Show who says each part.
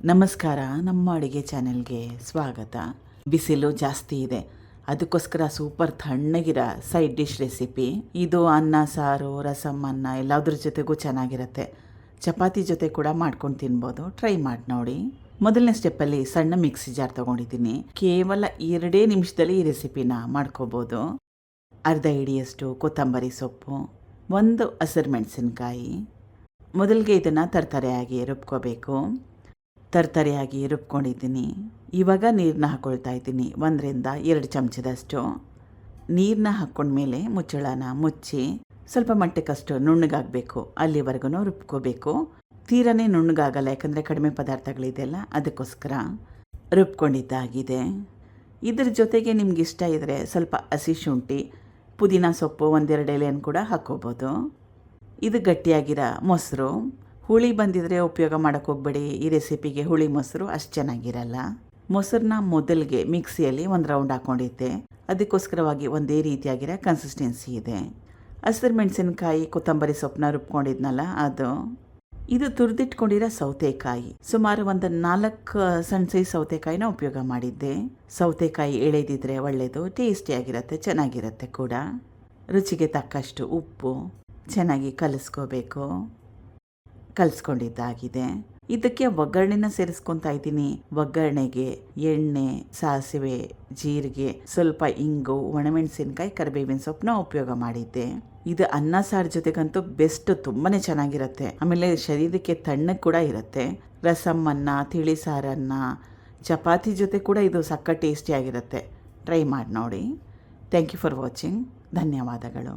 Speaker 1: ನಮಸ್ಕಾರ. ನಮ್ಮ ಅಡುಗೆ ಚಾನೆಲ್ಗೆ ಸ್ವಾಗತ. ಬಿಸಿಲು ಜಾಸ್ತಿ ಇದೆ, ಅದಕ್ಕೋಸ್ಕರ ಸೂಪರ್ ತಣ್ಣಗಿರೋ ಸೈಡ್ ಡಿಶ್ ರೆಸಿಪಿ ಇದು. ಅನ್ನ ಸಾರು, ರಸಮ್, ಅನ್ನ ಎಲ್ಲದ್ರ ಜೊತೆಗೂ ಚೆನ್ನಾಗಿರುತ್ತೆ. ಚಪಾತಿ ಜೊತೆ ಕೂಡ ಮಾಡ್ಕೊಂಡು ತಿನ್ಬೋದು. ಟ್ರೈ ಮಾಡಿ ನೋಡಿ. ಮೊದಲನೇ ಸ್ಟೆಪ್ಪಲ್ಲಿ ಸಣ್ಣ ಮಿಕ್ಸಿ ಜಾರ್ ತೊಗೊಂಡಿದ್ದೀನಿ. ಕೇವಲ 2 ನಿಮಿಷದಲ್ಲಿ ಈ ರೆಸಿಪಿನ ಮಾಡ್ಕೋಬೋದು. ಅರ್ಧ ಹಿಡಿಯಷ್ಟು ಕೊತ್ತಂಬರಿ ಸೊಪ್ಪು, 1 ಹಸಿರು ಮೆಣಸಿನ್ಕಾಯಿ. ಮೊದಲಿಗೆ ಇದನ್ನು ತರತರೆಯಾಗಿ ರುಬ್ಕೋಬೇಕು. ತರತರೆಯಾಗಿ ರುಬ್ಕೊಂಡಿದ್ದೀನಿ. ಇವಾಗ ನೀರನ್ನ ಹಾಕ್ಕೊಳ್ತಾ ಇದ್ದೀನಿ, 1ರಿಂದ 2 ಚಮಚದಷ್ಟು. ನೀರನ್ನ ಹಾಕ್ಕೊಂಡ್ಮೇಲೆ ಮುಚ್ಚಳನ ಮುಚ್ಚಿ ಸ್ವಲ್ಪ ಮಟ್ಟಕ್ಕಷ್ಟು ನುಣ್ಣಗಾಗಬೇಕು, ಅಲ್ಲಿವರೆಗೂ ರುಬ್ಕೋಬೇಕು. ತೀರನೇ ನುಣ್ಣಗಾಗಲ್ಲ, ಯಾಕಂದರೆ ಕಡಿಮೆ ಪದಾರ್ಥಗಳಿದೆಯಲ್ಲ, ಅದಕ್ಕೋಸ್ಕರ ರುಬ್ಕೊಂಡಿದ್ದಾಗಿದೆ. ಇದ್ರ ಜೊತೆಗೆ ನಿಮ್ಗೆ ಇಷ್ಟ ಇದ್ದರೆ ಸ್ವಲ್ಪ ಹಸಿ ಶುಂಠಿ, ಪುದೀನ ಸೊಪ್ಪು 1-2 ಎಲೆಯನ್ನು ಕೂಡ ಹಾಕ್ಕೋಬೋದು. ಇದು ಗಟ್ಟಿಯಾಗಿರೋ ಮೊಸರು. ಹುಳಿ ಬಂದಿದ್ರೆ ಉಪಯೋಗ ಮಾಡೋಕ್ಕೆ ಹೋಗ್ಬೇಡಿ, ಈ ರೆಸಿಪಿಗೆ ಹುಳಿ ಮೊಸರು ಅಷ್ಟು ಚೆನ್ನಾಗಿರಲ್ಲ. ಮೊಸರನ್ನ ಮೊದಲಿಗೆ ಮಿಕ್ಸಿಯಲ್ಲಿ 1 ರೌಂಡ್ ಹಾಕ್ಕೊಂಡಿದ್ದೆ, ಅದಕ್ಕೋಸ್ಕರವಾಗಿ ಒಂದೇ ರೀತಿಯಾಗಿರೋ ಕನ್ಸಿಸ್ಟೆನ್ಸಿ ಇದೆ. ಹಸಿರು ಮೆಣಸಿನ್ಕಾಯಿ, ಕೊತ್ತಂಬರಿ ಸೊಪ್ಪನ್ನ ರುಬ್ಕೊಂಡಿದ್ನಲ್ಲ ಅದು. ಇದು ತುರಿದಿಟ್ಕೊಂಡಿರೋ ಸೌತೆಕಾಯಿ, ಸುಮಾರು 4 ಸಣ್ಣ ಸೈಜ್ ಸೌತೆಕಾಯಿನ ಉಪಯೋಗ ಮಾಡಿದ್ದೆ. ಸೌತೆಕಾಯಿ ಎಳೆದಿದ್ರೆ ಒಳ್ಳೆಯದು, ಟೇಸ್ಟಿಯಾಗಿರುತ್ತೆ, ಚೆನ್ನಾಗಿರುತ್ತೆ ಕೂಡ. ರುಚಿಗೆ ತಕ್ಕಷ್ಟು ಉಪ್ಪು, ಚೆನ್ನಾಗಿ ಕಲಿಸ್ಕೊಂಡಿದ್ದಾಗಿದೆ. ಇದಕ್ಕೆ ಒಗ್ಗರಣೆನ ಸೇರಿಸ್ಕೊತಾ ಇದ್ದೀನಿ. ಒಗ್ಗರಣೆಗೆ ಎಣ್ಣೆ, ಸಾಸಿವೆ, ಜೀರಿಗೆ, ಸ್ವಲ್ಪ ಇಂಗು, ಒಣಮೆಣಸಿನ್ಕಾಯಿ, ಕರಿಬೇವಿನ ಸೊಪ್ಪನ್ನ ಉಪಯೋಗ ಮಾಡಿದ್ದೆ. ಇದು ಅನ್ನ ಸಾರು ಜೊತೆಗಂತೂ ಬೆಸ್ಟ್, ತುಂಬಾ ಚೆನ್ನಾಗಿರುತ್ತೆ. ಆಮೇಲೆ ಶರೀರಕ್ಕೆ ತಣ್ಣಗೆ ಕೂಡ ಇರುತ್ತೆ. ರಸಮ್ ಅನ್ನ, ತಿಳಿ ಸಾರನ್ನ, ಚಪಾತಿ ಜೊತೆ ಕೂಡ ಇದು ಸಕ್ಕ ಟೇಸ್ಟಿಯಾಗಿರುತ್ತೆ. ಟ್ರೈ ಮಾಡಿ ನೋಡಿ. Thank you for watching. ಧನ್ಯವಾದಗಳು.